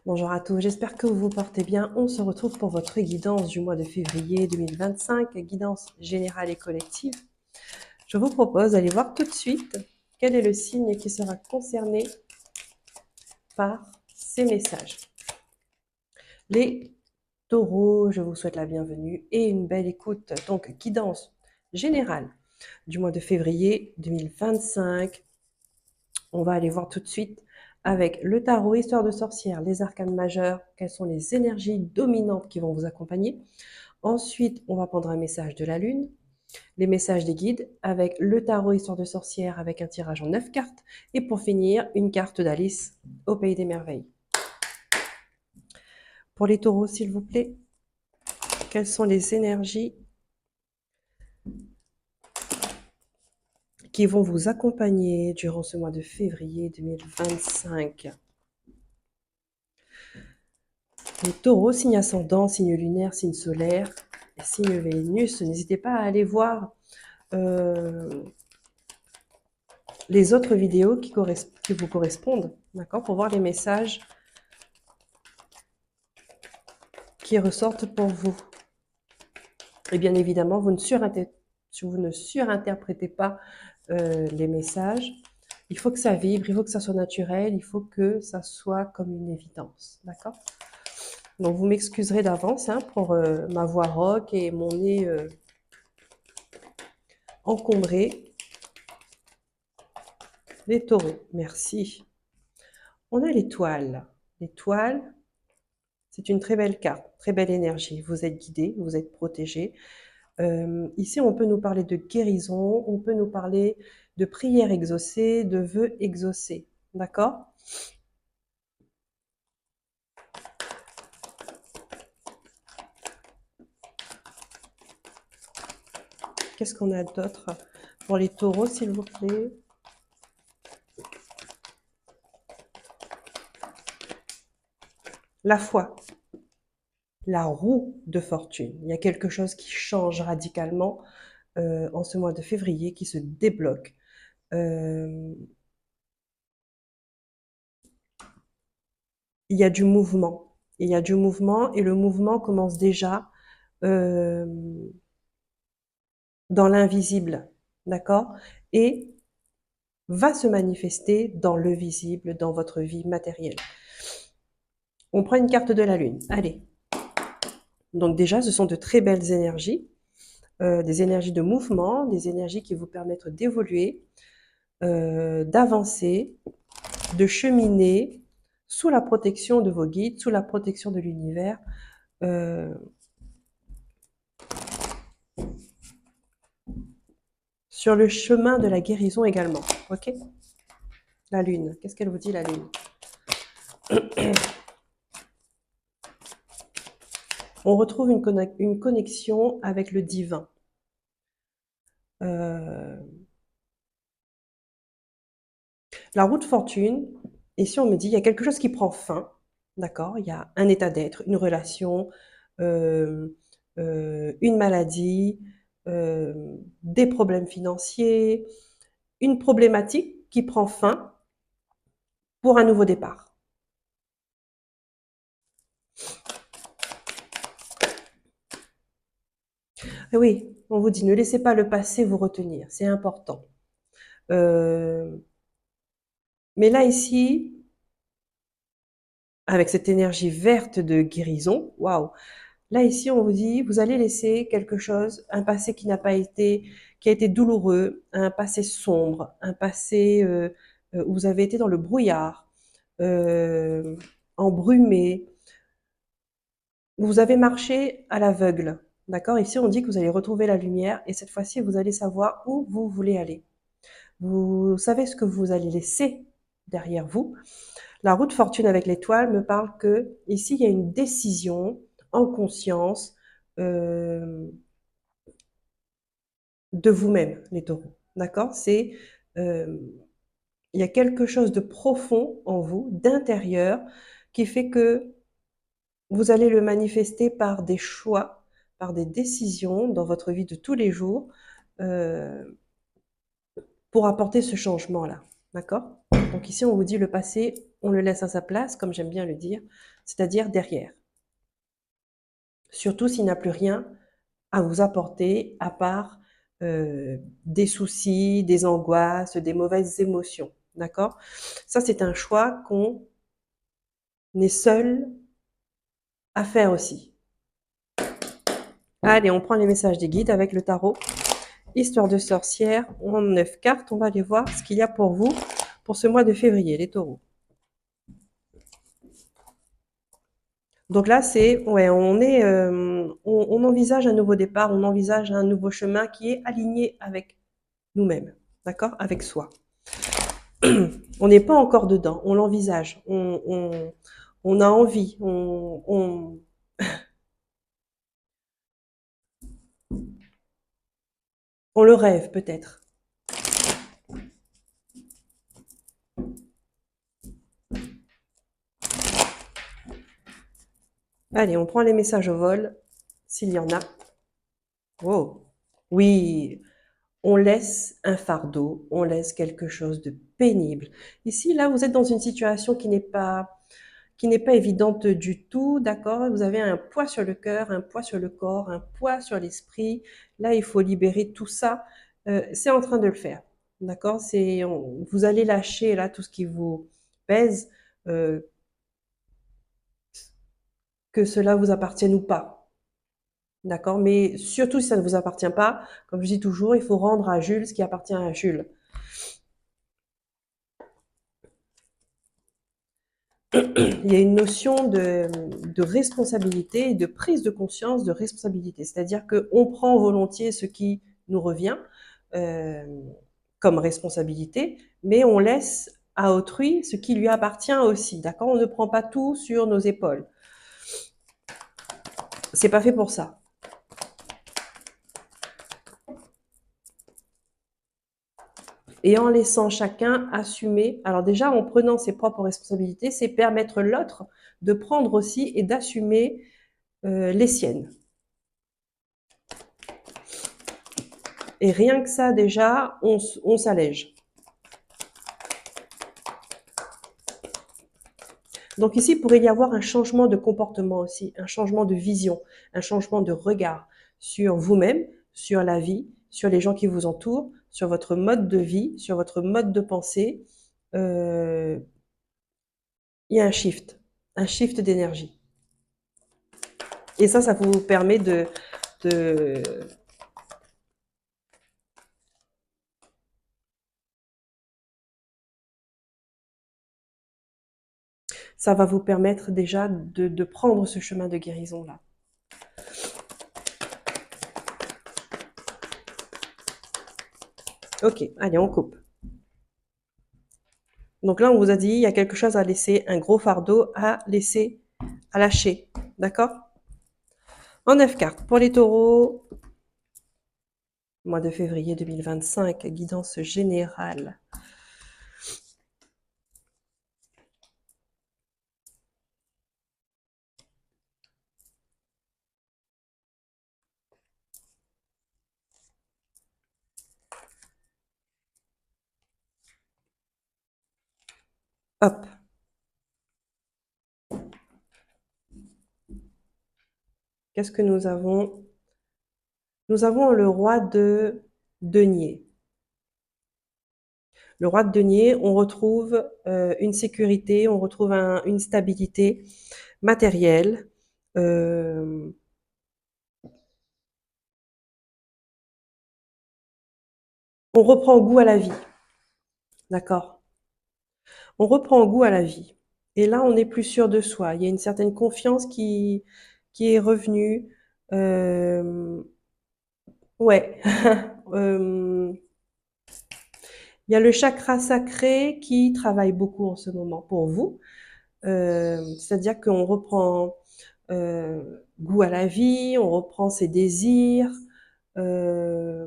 Bonjour à tous, j'espère que vous vous portez bien. On se retrouve pour votre guidance du mois de février 2025, guidance générale et collective. Je vous propose d'aller voir tout de suite quel est le signe qui sera concerné par ces messages. Les taureaux, je vous souhaite la bienvenue et une belle écoute. Donc, guidance générale du mois de février 2025. On va aller voir tout de suite avec le tarot Histoire de sorcière, les arcanes majeurs, quelles sont les énergies dominantes qui vont vous accompagner. Ensuite, on va prendre un message de la lune, les messages des guides, avec le tarot Histoire de sorcière, avec un tirage en 9 cartes. Et pour finir, une carte d'Alice au Pays des Merveilles. Pour les taureaux, s'il vous plaît, quelles sont les énergies qui vont vous accompagner durant ce mois de février 2025? Les taureaux, signe ascendant, signe lunaire, signe solaire, et signe Vénus. N'hésitez pas à aller voir les autres vidéos qui vous correspondent, d'accord, pour voir les messages qui ressortent pour vous. Et bien évidemment, vous ne surinterprétez pas les messages. Il faut que ça vibre, il faut que ça soit naturel, il faut que ça soit comme une évidence, d'accord? Donc vous m'excuserez d'avance pour ma voix rauque et mon nez encombré. Les taureaux, merci. On a l'étoile. L'étoile, c'est une très belle carte, très belle énergie. Vous êtes guidé, vous êtes protégé. Ici, on peut nous parler de guérison, on peut nous parler de prières exaucées, de vœux exaucés. D'accord? Qu'est-ce qu'on a d'autre pour les taureaux, s'il vous plaît? La foi, la roue de fortune. Il y a quelque chose qui change radicalement en ce mois de février, qui se débloque. Il y a du mouvement. Il y a du mouvement et le mouvement commence déjà euh, dans l'invisible, d'accord? Et va se manifester dans le visible, dans votre vie matérielle. On prend une carte de la lune. Allez. Donc déjà, ce sont de très belles énergies, des énergies de mouvement, des énergies qui vous permettent d'évoluer, d'avancer, de cheminer sous la protection de vos guides, sous la protection de l'univers. Sur le chemin de la guérison également. Ok? La lune. Qu'est-ce qu'elle vous dit, la lune? On retrouve une connexion avec le divin. La roue de fortune, ici on me dit, il y a quelque chose qui prend fin, d'accord? Il y a un état d'être, une relation, une maladie, des problèmes financiers, une problématique qui prend fin pour un nouveau départ. Et oui, on vous dit, ne laissez pas le passé vous retenir, c'est important. Mais là, ici, avec cette énergie verte de guérison, waouh! Là, ici, on vous dit, vous allez laisser quelque chose, un passé qui n'a pas été, qui a été douloureux, un passé sombre, un passé où vous avez été dans le brouillard, euh, embrumé, où vous avez marché à l'aveugle. D'accord? Ici, on dit que vous allez retrouver la lumière et cette fois-ci, vous allez savoir où vous voulez aller. Vous savez ce que vous allez laisser derrière vous. La roue de fortune avec l'étoile me parle que ici, il y a une décision en conscience de vous-même, les taureaux. D'accord? Il y a quelque chose de profond en vous, d'intérieur, qui fait que vous allez le manifester par des choix, par des décisions dans votre vie de tous les jours, pour apporter ce changement-là. D'accord? Donc ici, on vous dit le passé, on le laisse à sa place, comme j'aime bien le dire, c'est-à-dire derrière. Surtout s'il n'a plus rien à vous apporter à part des soucis, des angoisses, des mauvaises émotions. D'accord? Ça, c'est un choix qu'on est seul à faire aussi. Allez, on prend les messages des guides avec le tarot. Histoire de sorcière, en 9 cartes, on va aller voir ce qu'il y a pour vous pour ce mois de février, les taureaux. Donc là, c'est, ouais, on envisage un nouveau départ, on envisage un nouveau chemin qui est aligné avec nous-mêmes, d'accord? Avec soi. On n'est pas encore dedans, on l'envisage, on a envie, on le rêve peut-être. Allez, on prend les messages au vol, s'il y en a. Oh, oui, on laisse un fardeau, on laisse quelque chose de pénible. Ici, là, vous êtes dans une situation qui n'est pas évidente du tout, d'accord? Vous avez un poids sur le cœur, un poids sur le corps, un poids sur l'esprit. Là, il faut libérer tout ça. C'est en train de le faire, d'accord? Vous allez lâcher là tout ce qui vous pèse, euh, que cela vous appartienne ou pas, d'accord? Mais surtout si ça ne vous appartient pas, comme je dis toujours, il faut rendre à Jules ce qui appartient à Jules. Il y a une notion de responsabilité et de prise de conscience de responsabilité. C'est-à-dire qu'on prend volontiers ce qui nous revient euh, comme responsabilité, mais on laisse à autrui ce qui lui appartient aussi. D'accord? On ne prend pas tout sur nos épaules. C'est pas fait pour ça. Et en laissant chacun assumer, alors déjà en prenant ses propres responsabilités, c'est permettre l'autre de prendre aussi et d'assumer les siennes. Et rien que ça, déjà, on s'allège. Donc ici, il pourrait y avoir un changement de comportement aussi, un changement de vision, un changement de regard sur vous-même, sur la vie, sur les gens qui vous entourent, sur votre mode de vie, sur votre mode de pensée. Euh, il y a un shift d'énergie. Et ça vous permet de, ça va vous permettre déjà de prendre ce chemin de guérison-là. Ok, allez, on coupe. Donc là, on vous a dit, il y a quelque chose à laisser, un gros fardeau à laisser, à lâcher. D'accord? En 9 cartes. Pour les taureaux, mois de février 2025, guidance générale. Hop. Qu'est-ce que nous avons? Nous avons le roi de denier. Le roi de denier, on retrouve une sécurité, on retrouve une stabilité matérielle. Euh, on reprend goût à la vie, d'accord? On reprend goût à la vie. Et là, on n'est plus sûr de soi. Il y a une certaine confiance qui est revenue. Euh, ouais. Euh, il y a le chakra sacré qui travaille beaucoup en ce moment pour vous. C'est-à-dire qu'on reprend goût à la vie, on reprend ses désirs. euh,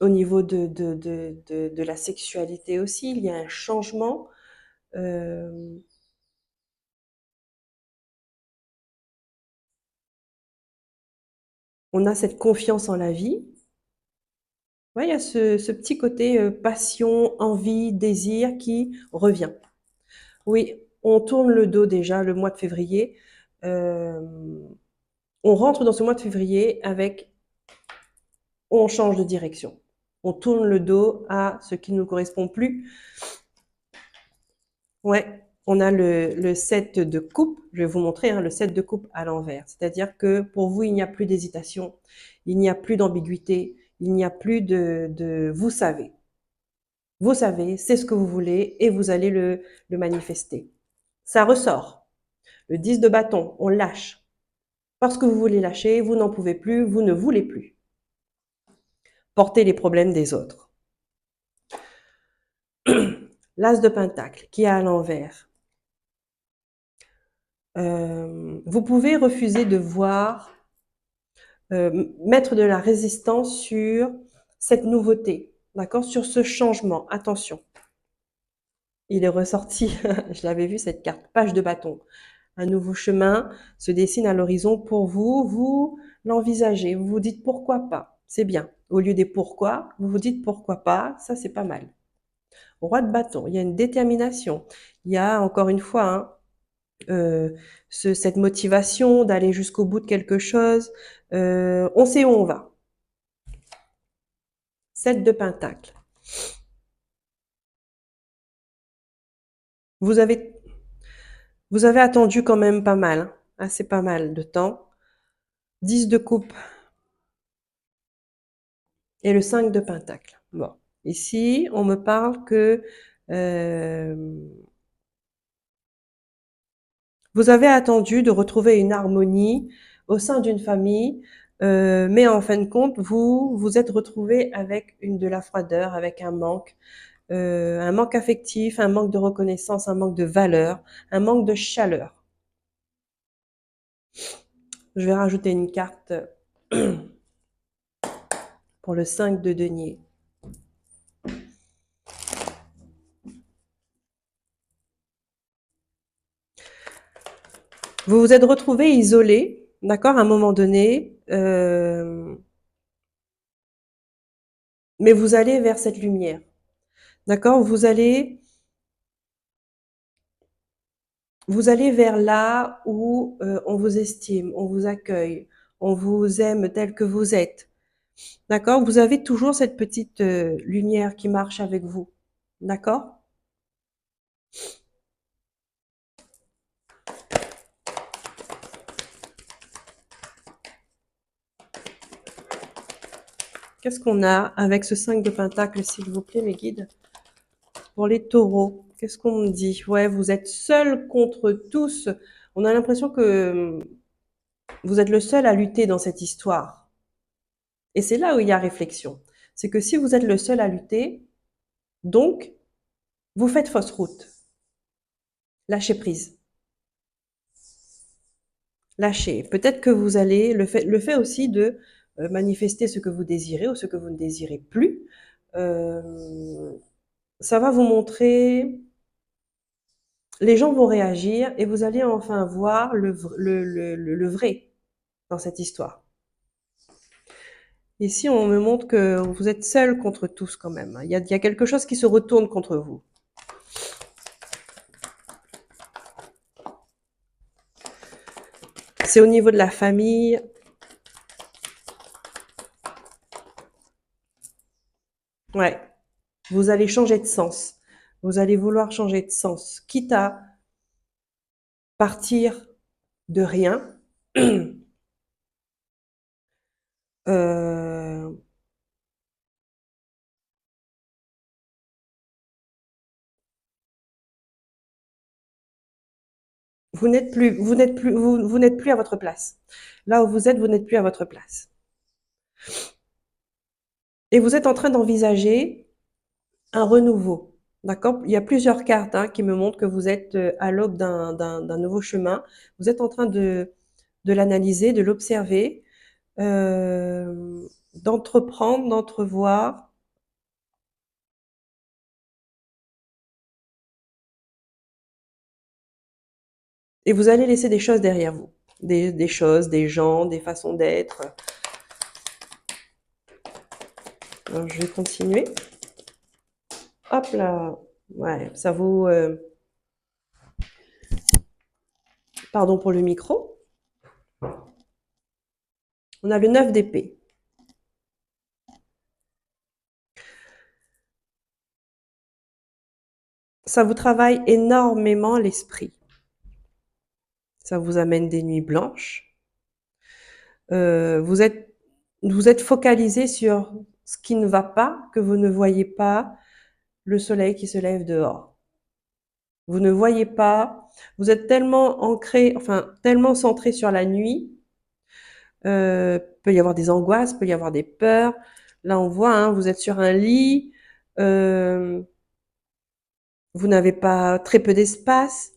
Au niveau de la sexualité aussi, il y a un changement. Euh, on a cette confiance en la vie. Ouais, il y a ce petit côté passion, envie, désir qui revient. Oui, on tourne le dos déjà le mois de février. Euh, on rentre dans ce mois de février avec, on change de direction. On tourne le dos à ce qui ne nous correspond plus. Ouais, on a le 7 de coupe. Je vais vous montrer hein, le 7 de coupe à l'envers. C'est-à-dire que pour vous, il n'y a plus d'hésitation, il n'y a plus d'ambiguïté, il n'y a plus de vous savez. Vous savez, c'est ce que vous voulez et vous allez le manifester. Ça ressort. Le 10 de bâton, on lâche. Parce que vous voulez lâcher, vous n'en pouvez plus, vous ne voulez plus porter les problèmes des autres. L'as de pentacle qui est à l'envers. Vous pouvez refuser de voir, mettre de la résistance sur cette nouveauté, d'accord, sur ce changement. Attention, il est ressorti, je l'avais vu cette carte, page de bâton. Un nouveau chemin se dessine à l'horizon pour vous, vous l'envisagez, vous vous dites pourquoi pas, c'est bien. Au lieu des pourquoi, vous vous dites pourquoi pas, ça c'est pas mal. Roi de bâton, il y a une détermination, il y a encore une fois hein, cette motivation d'aller jusqu'au bout de quelque chose, on sait où on va. 7 de pentacle. Vous avez, vous avez attendu quand même pas mal, hein, assez pas mal de temps. 10 de coupe et le 5 de pentacle. Bon, ici, on me parle que euh, vous avez attendu de retrouver une harmonie au sein d'une famille, mais en fin de compte, vous vous êtes retrouvé avec de la froideur, avec un manque affectif, un manque de reconnaissance, un manque de valeur, un manque de chaleur. Je vais rajouter une carte pour le 5 de denier. Vous vous êtes retrouvé isolé, d'accord, à un moment donné, mais vous allez vers cette lumière, d'accord, vous allez vers là où on vous estime, on vous accueille, on vous aime tel que vous êtes, d'accord. Vous avez toujours cette petite lumière qui marche avec vous, d'accord. Qu'est-ce qu'on a avec ce 5 de pentacle, s'il vous plaît, mes guides? Pour les taureaux, qu'est-ce qu'on me dit? Ouais, vous êtes seul contre tous. On a l'impression que vous êtes le seul à lutter dans cette histoire. Et c'est là où il y a réflexion. C'est que si vous êtes le seul à lutter, donc, vous faites fausse route. Lâchez prise. Lâchez. Peut-être que vous allez, le fait aussi de manifester ce que vous désirez ou ce que vous ne désirez plus, euh, ça va vous montrer, les gens vont réagir et vous allez enfin voir le vrai dans cette histoire. Ici, on me montre que vous êtes seul contre tous quand même. Il y a quelque chose qui se retourne contre vous. C'est au niveau de la famille. Ouais, vous allez changer de sens. Vous allez vouloir changer de sens, quitte à partir de rien. Euh, vous n'êtes plus à votre place. Là où vous êtes, vous n'êtes plus à votre place. Et vous êtes en train d'envisager un renouveau. D'accord? Il y a plusieurs cartes hein, qui me montrent que vous êtes à l'aube d'un nouveau chemin. Vous êtes en train de l'analyser, de l'observer, d'entreprendre, d'entrevoir. Et vous allez laisser des choses derrière vous. Des choses, des gens, des façons d'être. Alors, je vais continuer. Hop là. Ouais, ça vaut... pardon pour le micro. On a le 9 d'épée. Ça vous travaille énormément l'esprit. Ça vous amène des nuits blanches. Vous êtes focalisé sur ce qui ne va pas, que vous ne voyez pas le soleil qui se lève dehors. Vous ne voyez pas, vous êtes tellement ancré, enfin tellement centré sur la nuit. Peut y avoir des angoisses, peut y avoir des peurs. Là, on voit, hein, vous êtes sur un lit, euh, vous n'avez pas très peu d'espace.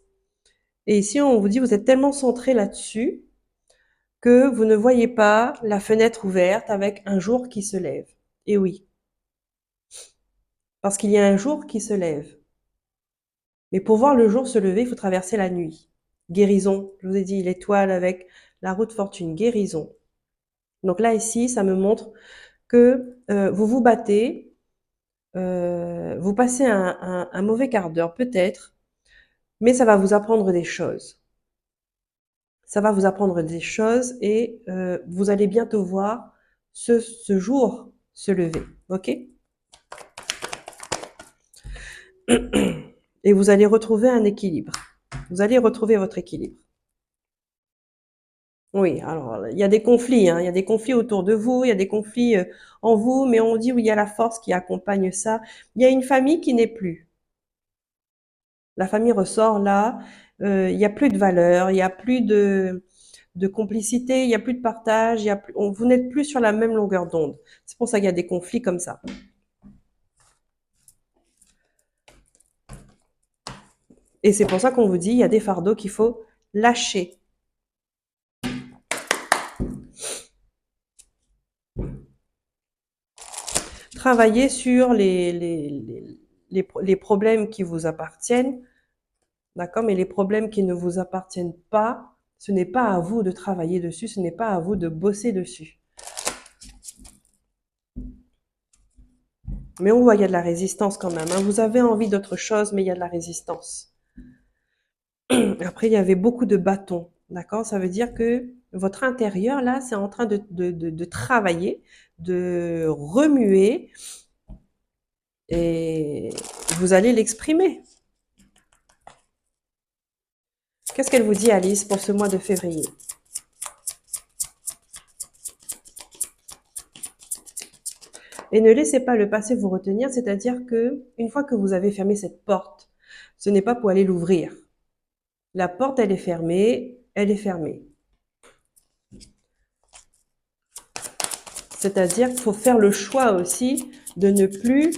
Et ici, on vous dit, vous êtes tellement centré là-dessus que vous ne voyez pas la fenêtre ouverte avec un jour qui se lève. Et oui, parce qu'il y a un jour qui se lève. Mais pour voir le jour se lever, il faut traverser la nuit. Guérison, je vous ai dit l'étoile avec la roue de fortune, guérison. Donc là, ici, ça me montre que vous vous battez, vous passez un mauvais quart d'heure peut-être, mais ça va vous apprendre des choses. Ça va vous apprendre des choses et vous allez bientôt voir ce jour se lever. OK? Et vous allez retrouver un équilibre. Vous allez retrouver votre équilibre. Oui, alors il y a des conflits, hein, il y a des conflits autour de vous, il y a des conflits en vous, mais on dit oui, il y a la force qui accompagne ça. Il y a une famille qui n'est plus. La famille ressort là, il y a plus de valeur, il y a plus de complicité, il y a plus de partage, il y a plus, vous n'êtes plus sur la même longueur d'onde. C'est pour ça qu'il y a des conflits comme ça. Et c'est pour ça qu'on vous dit, il y a des fardeaux qu'il faut lâcher. Travailler sur les problèmes qui vous appartiennent, d'accord, mais les problèmes qui ne vous appartiennent pas, ce n'est pas à vous de travailler dessus, ce n'est pas à vous de bosser dessus. Mais on voit, il y a de la résistance quand même, hein. Vous avez envie d'autre chose, mais il y a de la résistance. Après, il y avait beaucoup de bâtons, d'accord? Ça veut dire que votre intérieur, là, c'est en train de travailler, de remuer, et vous allez l'exprimer. Qu'est-ce qu'elle vous dit, Alice, pour ce mois de février? Et ne laissez pas le passé vous retenir, c'est-à-dire que une fois que vous avez fermé cette porte, ce n'est pas pour aller l'ouvrir. La porte, elle est fermée, elle est fermée. C'est-à-dire qu'il faut faire le choix aussi de ne plus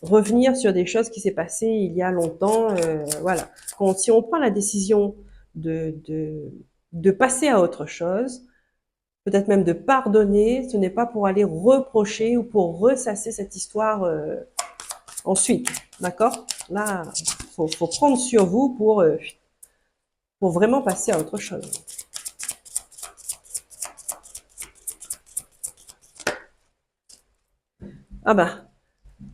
revenir sur des choses qui s'est passées il y a longtemps. Voilà. Si on prend la décision de passer à autre chose, peut-être même de pardonner, ce n'est pas pour aller reprocher ou pour ressasser cette histoire ensuite. D'accord? Là, faut prendre sur vous pour vraiment passer à autre chose. Ah ben,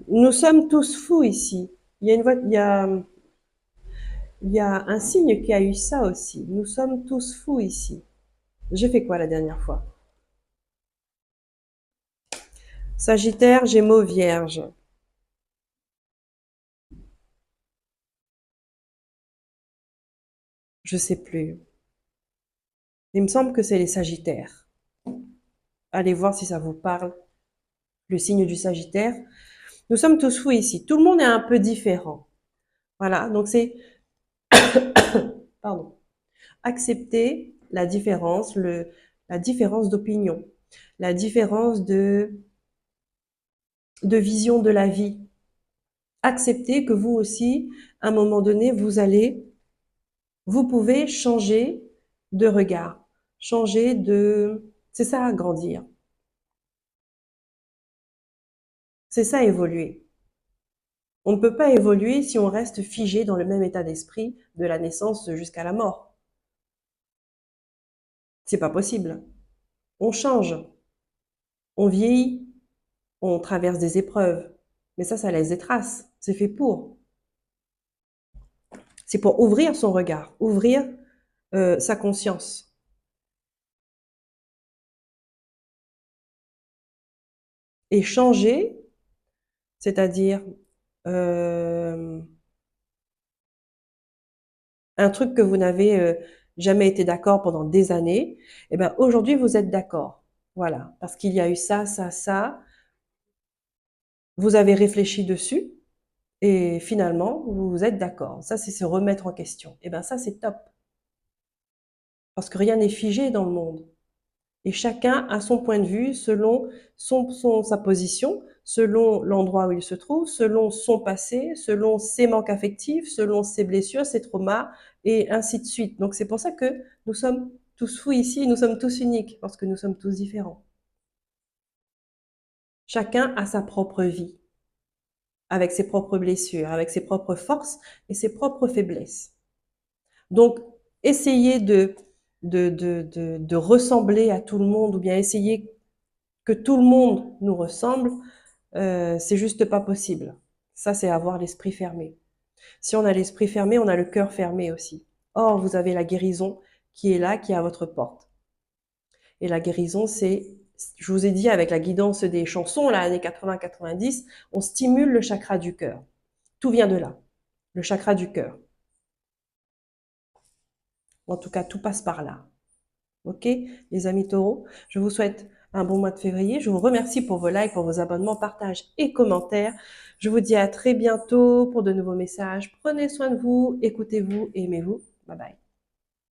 nous sommes tous fous ici. Il y a il y a un signe qui a eu ça aussi. Nous sommes tous fous ici. J'ai fait quoi la dernière fois? Sagittaire, Gémeaux, Vierge. Je sais plus. Il me semble que c'est les Sagittaires. Allez voir si ça vous parle. Le signe du Sagittaire. Nous sommes tous fous ici. Tout le monde est un peu différent. Voilà. Donc c'est, pardon, accepter la différence, la différence d'opinion, la différence de vision de la vie. Accepter que vous aussi, à un moment donné, vous pouvez changer de regard, changer de, c'est ça grandir, c'est ça évoluer. On ne peut pas évoluer si on reste figé dans le même état d'esprit de la naissance jusqu'à la mort. C'est pas possible. On change, on vieillit, On traverse des épreuves. Mais ça laisse des traces. C'est fait pour. C'est pour ouvrir son regard, ouvrir sa conscience. Et changer, c'est-à-dire euh, un truc que vous n'avez jamais été d'accord pendant des années, et ben aujourd'hui vous êtes d'accord. Voilà, parce qu'il y a eu ça, ça, ça. Vous avez réfléchi dessus et finalement vous êtes d'accord. Ça, c'est se remettre en question. Et ben ça, c'est top, parce que rien n'est figé dans le monde. Et chacun a son point de vue selon sa position, selon l'endroit où il se trouve, selon son passé, selon ses manques affectifs, selon ses blessures, ses traumas, et ainsi de suite. Donc c'est pour ça que nous sommes tous fous ici, nous sommes tous uniques, parce que nous sommes tous différents. Chacun a sa propre vie, avec ses propres blessures, avec ses propres forces et ses propres faiblesses. Donc, essayer de ressembler à tout le monde, ou bien essayer que tout le monde nous ressemble, c'est juste pas possible. Ça, c'est avoir l'esprit fermé. Si on a l'esprit fermé, on a le cœur fermé aussi. Or, vous avez la guérison qui est là, qui est à votre porte. Et la guérison, c'est, je vous ai dit, avec la guidance des chansons, là, années 80-90, on stimule le chakra du cœur. Tout vient de là, le chakra du cœur. En tout cas, tout passe par là. Ok, les amis taureaux, je vous souhaite un bon mois de février. Je vous remercie pour vos likes, pour vos abonnements, partages et commentaires. Je vous dis à très bientôt pour de nouveaux messages. Prenez soin de vous, écoutez-vous, aimez-vous. Bye bye.